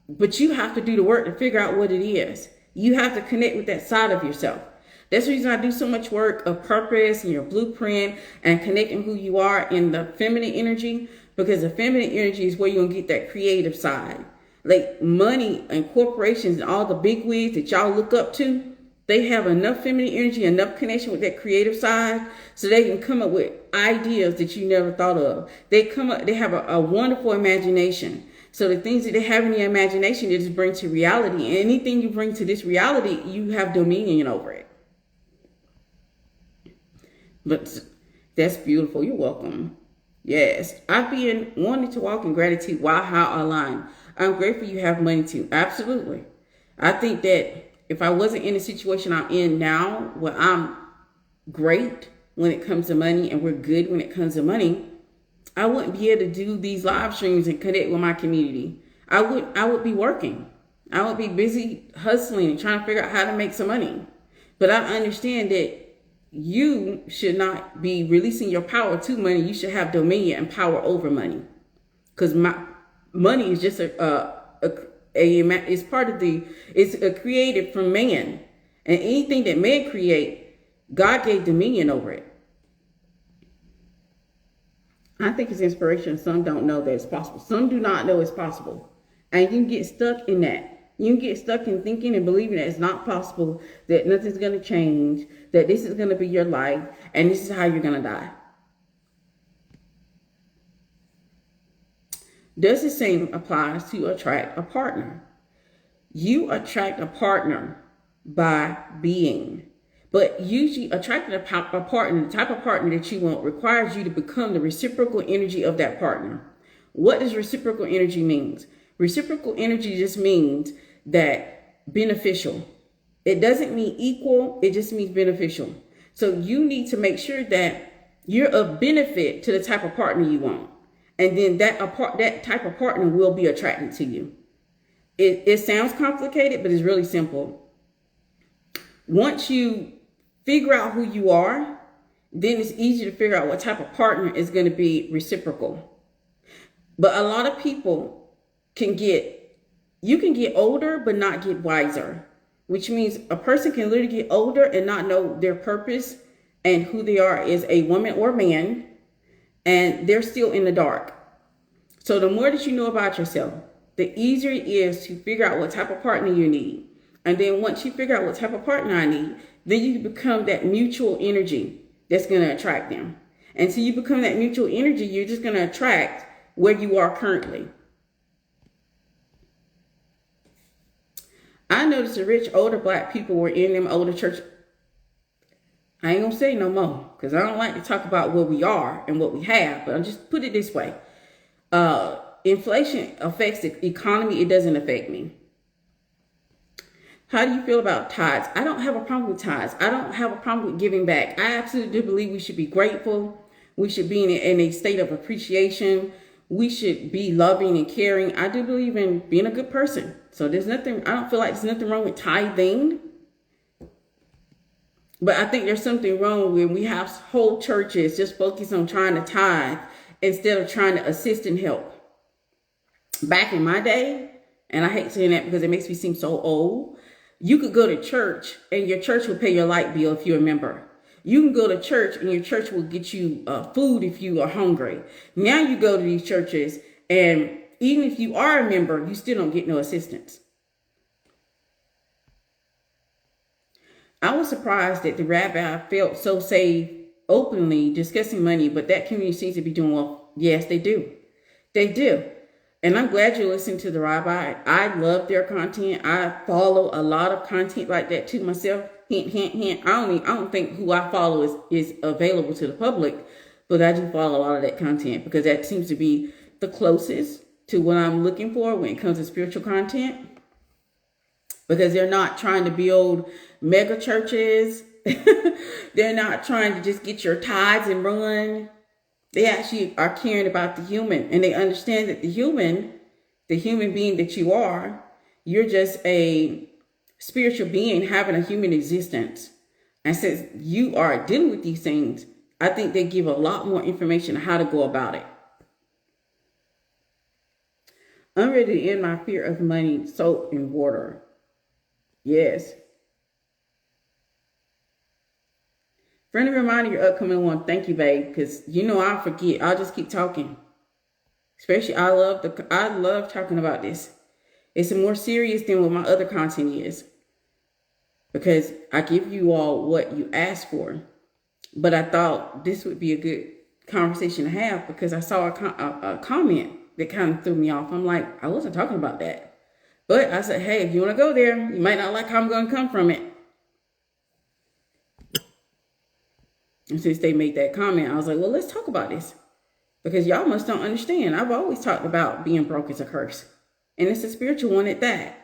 but you have to do the work to figure out what it is. You have to connect with that side of yourself. That's the reason I do so much work of purpose and your blueprint and connecting who you are in the feminine energy, because the feminine energy is where you're going to get that creative side. Like money and corporations and all the big wigs that y'all look up to, they have enough feminine energy, enough connection with that creative side, so they can come up with ideas that you never thought of. They have a wonderful imagination. So the things that they have in your imagination, they just bring to reality. And anything you bring to this reality, you have dominion over it. But that's beautiful. You're welcome. Yes. I've been wanting to walk in gratitude. Wow, how aligned. I'm grateful you have money too. Absolutely. I think that if I wasn't in the situation I'm in now, where I'm great when it comes to money and we're good when it comes to money, I wouldn't be able to do these live streams and connect with my community. I would be working. I would be busy hustling and trying to figure out how to make some money. But I understand that you should not be releasing your power to money. You should have dominion and power over money, because money is just it's created from man, and anything that man create, God gave dominion over it. I think it's inspiration. Some don't know that it's possible. Some do not know it's possible, and you can get stuck in that. You can get stuck in thinking and believing that it's not possible, that nothing's going to change, that this is going to be your life, and this is how you're going to die. Does the same apply to attract a partner? You attract a partner by being. But usually attracting a partner, the type of partner that you want, requires you to become the reciprocal energy of that partner. What does reciprocal energy mean? Reciprocal energy just means that beneficial. It doesn't mean equal, it just means beneficial. So you need to make sure that you're of benefit to the type of partner you want. And then that type of partner will be attracted to you. It sounds complicated, but it's really simple. Once you figure out who you are, then it's easy to figure out what type of partner is going to be reciprocal. But a lot of people you can get older, but not get wiser, which means a person can literally get older and not know their purpose and who they are as a woman or man, and they're still in the dark. So the more that you know about yourself, the easier it is to figure out what type of partner you need. And then once you figure out what type of partner I need, then you become that mutual energy that's going to attract them. And so you become that mutual energy, you're just going to attract where you are currently. I noticed the rich older black people were in them older church. I ain't gonna say no more because I don't like to talk about what we are and what we have, but I'll just put it this way. Inflation affects the economy. It doesn't affect me. How do you feel about tithes? I don't have a problem with tithes. I don't have a problem with giving back. I absolutely do believe we should be grateful. We should be in a state of appreciation. We should be loving and caring. I do believe in being a good person. So I don't feel like there's nothing wrong with tithing. But I think there's something wrong when we have whole churches just focus on trying to tithe instead of trying to assist and help. Back in my day, and I hate saying that because it makes me seem so old, you could go to church and your church will pay your light bill if you're a member. You can go to church and your church will get you food if you are hungry. Now you go to these churches and even if you are a member, you still don't get no assistance. I was surprised that the rabbi felt so safe openly discussing money, but that community seems to be doing well. Yes, they do. They do. And I'm glad you listened to the rabbi. I love their content. I follow a lot of content like that too myself. Hint, hint, hint. I don't think who I follow is available to the public, but I do follow a lot of that content because that seems to be the closest to what I'm looking for when it comes to spiritual content. Because they're not trying to build mega churches. They're not trying to just get your tithes and run. They actually are caring about the human, and they understand that the human being that you are, you're just a spiritual being having a human existence. And since you are dealing with these things, I think they give a lot more information on how to go about it. I'm ready to end my fear of money, soap, and water. Yes. Friendly reminder, your upcoming one. Thank you, babe, because I'll forget. I'll just keep talking. Especially, I love talking about this. It's more serious than what my other content is, because I give you all what you asked for. But I thought this would be a good conversation to have because I saw a comment that kind of threw me off. I'm like, I wasn't talking about that. But I said, hey, if you want to go there, you might not like how I'm going to come from it. And since they made that comment, I was like, well, let's talk about this. Because y'all must don't understand. I've always talked about being broke is a curse. And it's a spiritual one at that.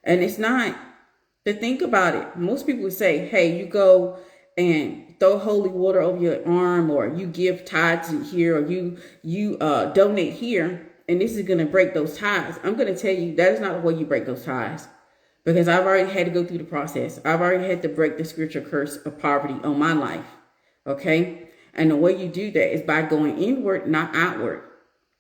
And it's not, to think about it. Most people would say, hey, you go and throw holy water over your arm, or you give tithes here, or you donate here, and this is going to break those ties. I'm going to tell you that is not the way you break those ties, because I've already had to go through the process. I've already had to break the spiritual curse of poverty on my life. Okay. And the way you do that is by going inward, not outward.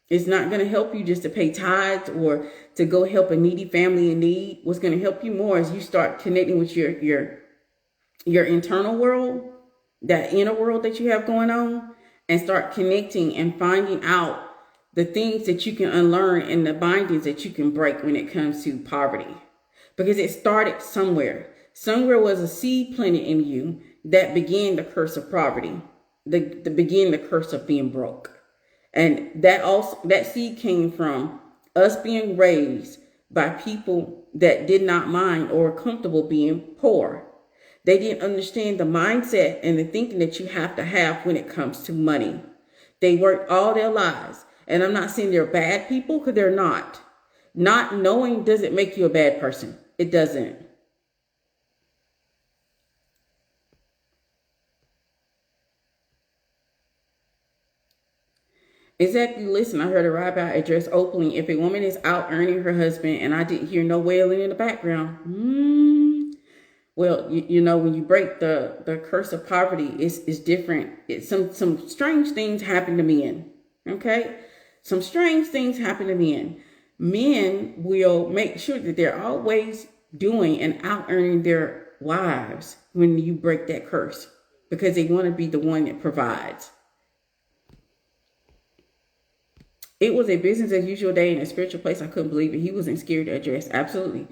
It's not going to help you just to pay tithes or to go help a needy family in need. What's going to help you more is you start connecting with your internal world, that inner world that you have going on, and start connecting and finding out the things that you can unlearn and the bindings that you can break when it comes to poverty. Because it started somewhere. Somewhere was a seed planted in you that began the curse of poverty, the curse of being broke. And that seed came from us being raised by people that did not mind or were comfortable being poor. They didn't understand the mindset and the thinking that you have to have when it comes to money. They worked all their lives. And I'm not saying they're bad people, because they're not. Not knowing doesn't make you a bad person. It doesn't. Exactly. Listen, I heard a rabbi address openly, if a woman is out earning her husband, and I didn't hear no wailing in the background. Well, you know, when you break the curse of poverty, it's different. It's some strange things happen to men. Okay? Some strange things happen to men. Men will make sure that they're always doing and out earning their wives when you break that curse, because they want to be the one that provides. It was a business as usual day in a spiritual place. I couldn't believe it. He wasn't scared to address. Absolutely.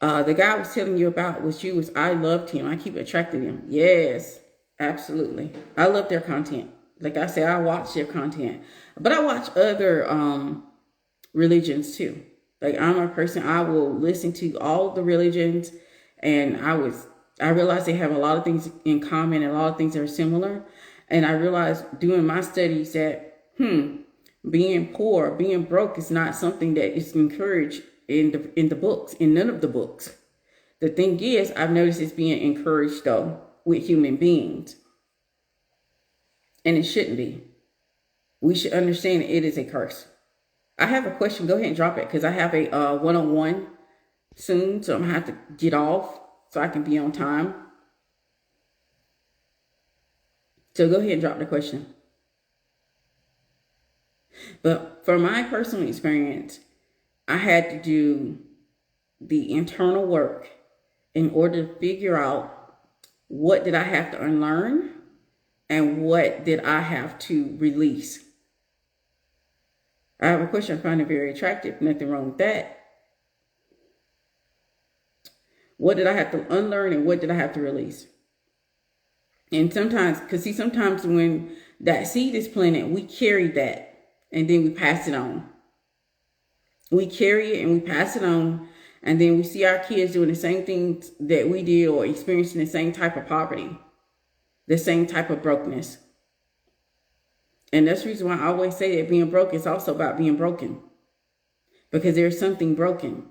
The guy I was telling you about was Jewish. I loved him. I keep attracting him. Yes, absolutely. I love their content. Like I said, I watch their content. But I watch other religions too. Like, I'm a person, I will listen to all the religions, and I realized they have a lot of things in common and a lot of things that are similar. And I realized doing my studies that, being poor, being broke is not something that is encouraged in the books, in none of the books. The thing is, I've noticed it's being encouraged though with human beings. And it shouldn't be. We should understand it is a curse. I have a question. Go ahead and drop it, because I have a one-on-one soon, so I'm gonna have to get off so I can be on time. So go ahead and drop the question. But for my personal experience, I had to do the internal work in order to figure out what did I have to unlearn and what did I have to release. I have a question. I find it very attractive. Nothing wrong with that. What did I have to unlearn and what did I have to release? And sometimes, because see, sometimes when that seed is planted, we carry that and then we pass it on. We carry it and we pass it on. And then we see our kids doing the same things that we did, or experiencing the same type of poverty, the same type of brokenness. And that's the reason why I always say that being broke is also about being broken. Because there's something broken.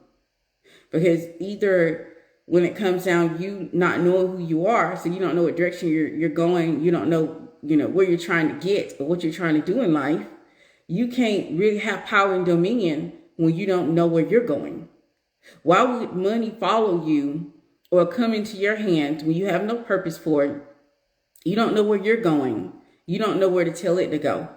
Because either when it comes down, you not knowing who you are, so you don't know what direction you're going, you don't know, where you're trying to get or what you're trying to do in life, you can't really have power and dominion when you don't know where you're going. Why would money follow you or come into your hands when you have no purpose for it? You don't know where you're going. You don't know where to tell it to go.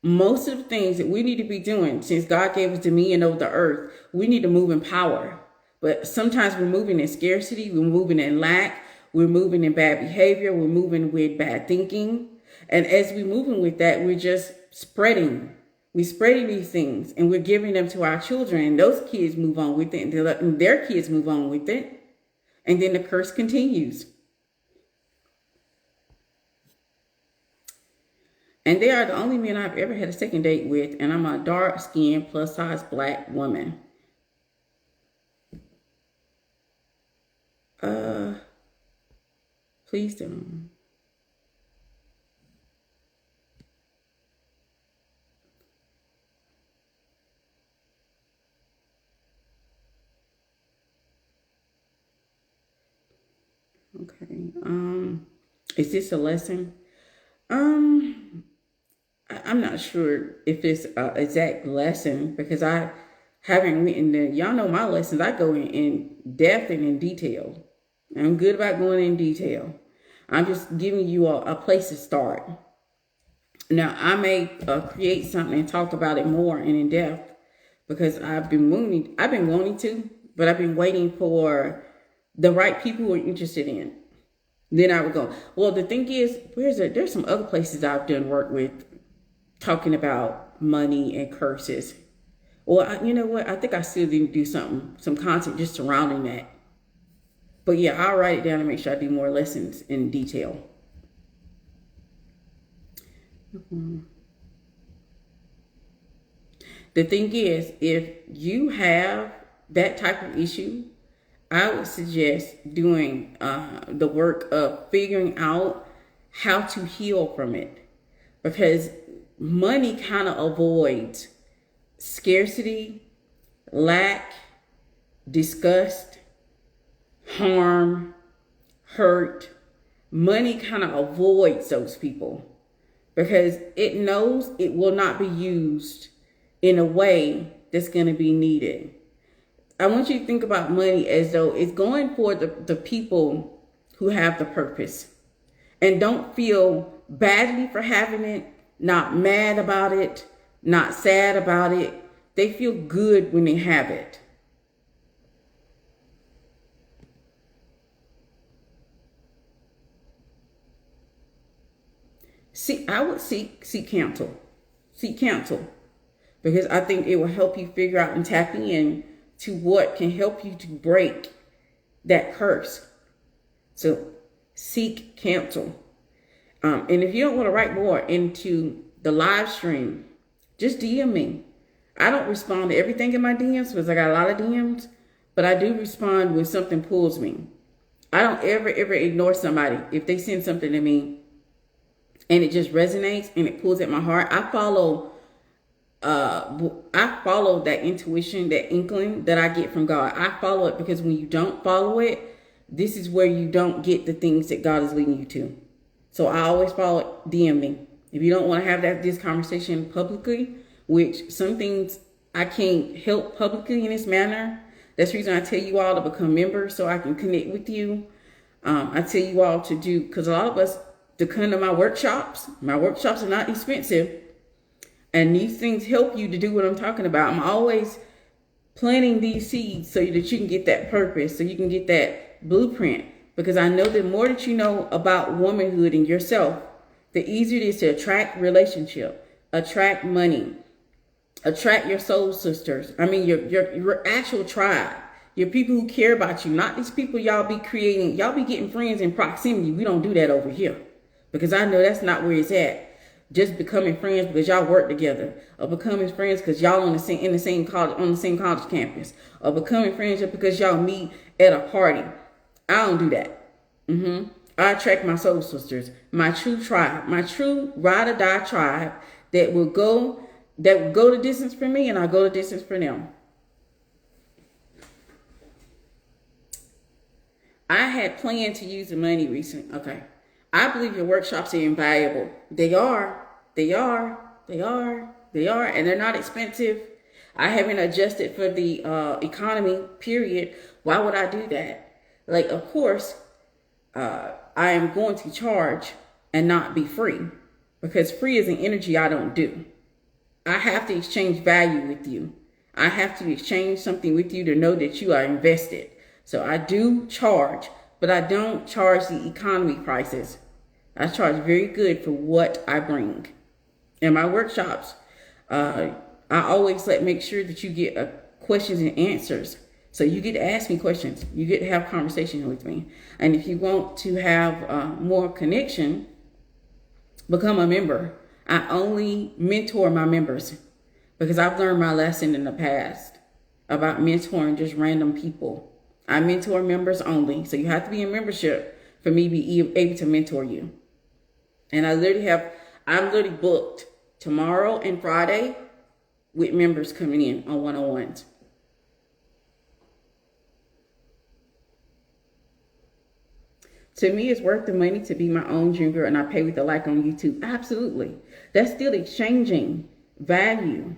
Most of the things that we need to be doing, since God gave us dominion over the earth, we need to move in power. But sometimes we're moving in scarcity, we're moving in lack, we're moving in bad behavior, we're moving with bad thinking. And as we're moving with that, we're just spreading. We're spreading these things and we're giving them to our children, and those kids move on with it, and they're letting their kids move on with it. And then the curse continues. And they are the only men I've ever had a second date with, and I'm a dark-skinned, plus-size black woman. Please don't. Okay. Is this a lesson? I'm not sure if it's an exact lesson, because I haven't written the, y'all know my lessons. I go in depth and in detail. I'm good about going in detail. I'm just giving you a place to start. Now, I may create something and talk about it more and in depth, because I've been wanting to, but I've been waiting for the right people who are interested in it. Then I would go. Well, the thing is, there's some other places I've done work with talking about money and curses. Well, you know what? I think I still need to do some content just surrounding that. But yeah, I'll write it down and make sure I do more lessons in detail. The thing is, if you have that type of issue, I would suggest doing the work of figuring out how to heal from it, because money kind of avoids scarcity, lack, disgust, harm, hurt. Money kind of avoids those people because it knows it will not be used in a way that's going to be needed. I want you to think about money as though it's going for the people who have the purpose, and don't feel badly for having it, not mad about it, not sad about it. They feel good when they have it. I would seek counsel. Seek counsel. Because I think it will help you figure out and tap in to what can help you to break that curse. So seek counsel. And if you don't want to write more into the live stream, just DM me. I don't respond to everything in my DMs because I got a lot of DMs, but I do respond when something pulls me. I don't ever ignore somebody. If they send something to me and it just resonates and it pulls at my heart, I follow that intuition, that inkling that I get from God. I follow it, because when you don't follow it, this is where you don't get the things that God is leading you to. So I always follow it. DM me. If you don't want to have this conversation publicly, which some things I can't help publicly in this manner, that's the reason I tell you all to become members so I can connect with you. I tell you all to do, because a lot of us, to come to my workshops are not expensive. And these things help you to do what I'm talking about. I'm always planting these seeds so that you can get that purpose, so you can get that blueprint. Because I know the more that you know about womanhood and yourself, the easier it is to attract relationship, attract money, attract your soul sisters. I mean, your actual tribe, your people who care about you, not these people y'all be creating. Y'all be getting friends in proximity. We don't do that over here, because I know that's not where it's at. Just becoming friends because y'all work together, or becoming friends because y'all on the same college campus, or becoming friends just because y'all meet at a party. I don't do that. I attract my soul sisters, my true tribe, my true ride or die tribe that will go the distance for me, and I'll go the distance for them. I had planned to use the money recently. Okay. I believe your workshops are invaluable. They are, and they're not expensive. I haven't adjusted for the economy, period. Why would I do that? Like, of course, I am going to charge and not be free, because free is an energy I don't do. I have to exchange value with you. I have to exchange something with you to know that you are invested. So I do charge, but I don't charge the economy prices. I charge very good for what I bring. In my workshops, I always make sure that you get questions and answers. So you get to ask me questions. You get to have conversations with me. And if you want to have more connection, become a member. I only mentor my members because I've learned my lesson in the past about mentoring just random people. I mentor members only. So you have to be in membership for me to be able to mentor you. And I'm literally booked tomorrow and Friday with members coming in on one-on-ones. To me, it's worth the money to be my own dream girl, and I pay with a like on YouTube. Absolutely. That's still exchanging value.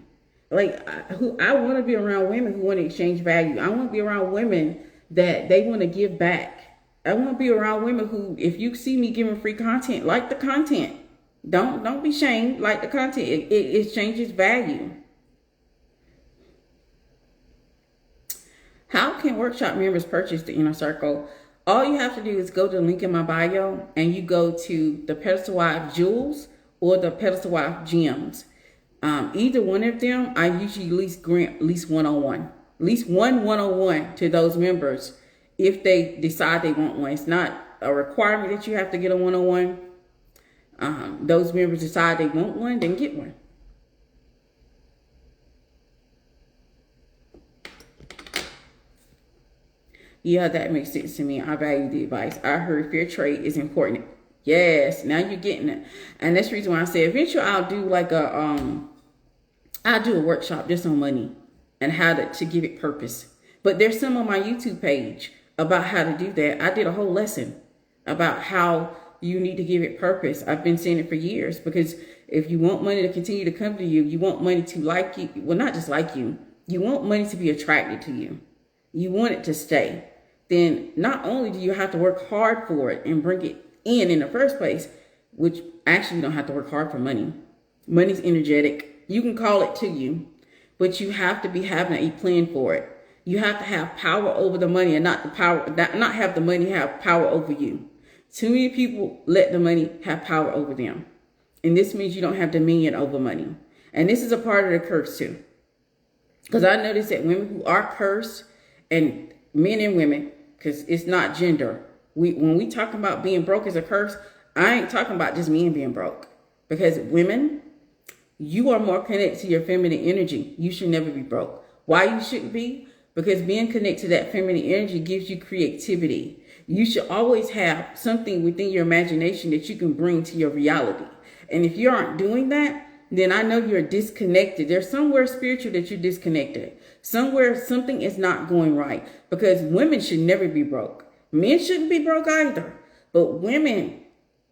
Like, I want to be around women who want to exchange value. I want to be around women that they want to give back. I want to be around women who, if you see me giving free content, like the content. Don't be shamed. Like the content. It exchanges value. How can workshop members purchase the Inner Circle? All you have to do is go to the link in my bio, and you go to the Pedestal Wife Jewels or the Pedestal Wife Gems. Either one of them, I usually at least grant at least one-on-one. At least one-on-one to those members if they decide they want one. It's not a requirement that you have to get a one-on-one. Those members decide they want one, then get one. Yeah, that makes sense to me. I value the advice. I heard fair trade is important. Yes, now you're getting it. And that's the reason why I said eventually I'll do like I'll do a workshop just on money and how to give it purpose. But there's some on my YouTube page about how to do that. I did a whole lesson about how you need to give it purpose. I've been saying it for years, because if you want money to continue to come to you, you want money to like you. Well, not just like you. You want money to be attracted to you. You want it to stay. Then not only do you have to work hard for it and bring it in the first place, which actually you don't have to work hard for money. Money's energetic. You can call it to you, but you have to be having a plan for it. You have to have power over the money and not have the money have power over you. Too many people let the money have power over them. And this means you don't have dominion over money. And this is a part of the curse too. Because I noticed that women who are cursed, and men and women, because it's not gender. When we talk about being broke as a curse, I ain't talking about just men being broke. Because women, you are more connected to your feminine energy. You should never be broke. Why you shouldn't be? Because being connected to that feminine energy gives you creativity. You should always have something within your imagination that you can bring to your reality. And if you aren't doing that, then I know you're disconnected. There's somewhere spiritual that you're disconnected. Somewhere something is not going right. Because women should never be broke. Men shouldn't be broke either. But women,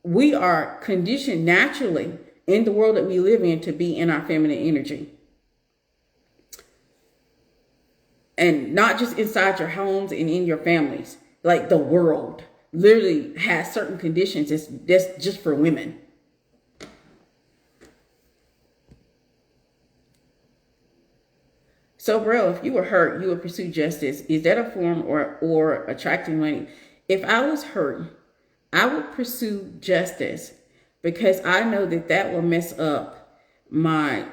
we are conditioned naturally in the world that we live in to be in our feminine energy. And not just inside your homes and in your families. Like the world literally has certain conditions that's just for women. So, bro, if you were hurt, you would pursue justice. Is that a form or attracting money? If I was hurt, I would pursue justice, because I know that will mess up my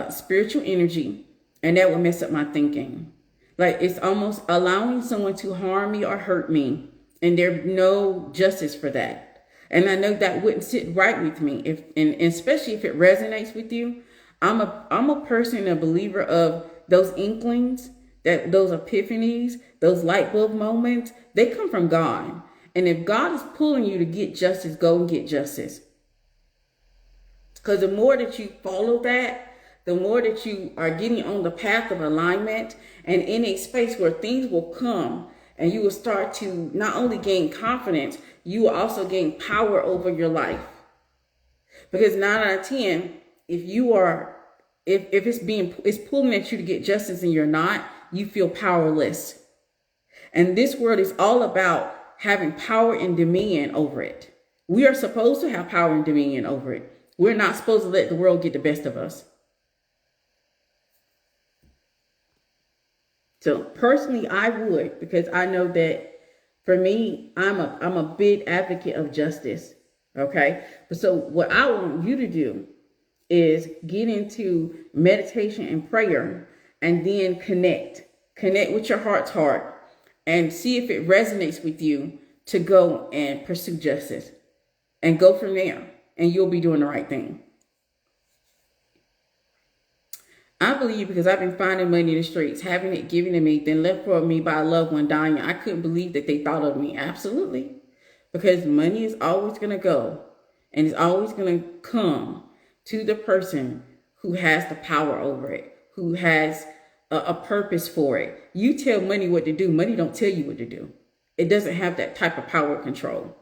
spiritual energy, and that will mess up my thinking. Like, it's almost allowing someone to harm me or hurt me, and there's no justice for that. And I know that wouldn't sit right with me, and especially if it resonates with you. I'm a person, a believer of those inklings, that those epiphanies, those light bulb moments, they come from God. And if God is pulling you to get justice, go and get justice. Because the more that you follow that, the more that you are getting on the path of alignment and in a space where things will come, and you will start to not only gain confidence, you will also gain power over your life. Because 9 out of 10, if it's pulling at you to get justice and you're not, you feel powerless. And this world is all about having power and dominion over it. We are supposed to have power and dominion over it. We're not supposed to let the world get the best of us. So personally, I would, because I know that for me, I'm a big advocate of justice. Okay. But so what I want you to do is get into meditation and prayer, and then connect with your heart's heart and see if it resonates with you to go and pursue justice, and go from there, and you'll be doing the right thing. I believe, because I've been finding money in the streets, having it given to me, then left for me by a loved one dying. I couldn't believe that they thought of me. Absolutely. Because money is always going to go, and it's always going to come to the person who has the power over it, who has a purpose for it. You tell money what to do. Money don't tell you what to do. It doesn't have that type of power control.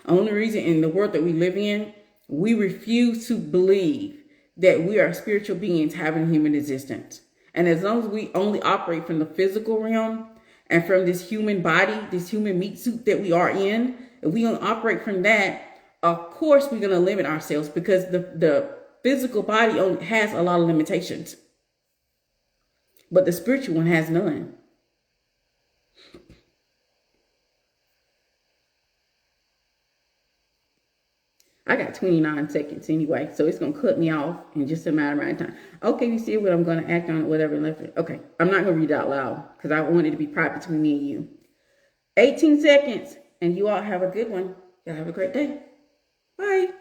Only reason in the world that we live in, we refuse to believe that we are spiritual beings having human existence. And as long as we only operate from the physical realm and from this human body, this human meat suit that we are in, if we don't operate from that, of course we're going to limit ourselves, because the physical body only has a lot of limitations. But the spiritual one has none. I got 29 seconds anyway, so it's going to cut me off in just a matter of time. Okay, you see what I'm going to act on, whatever left it. Okay, I'm not going to read it out loud because I want it to be private between me and you. 18 seconds, and you all have a good one. Y'all have a great day. Bye.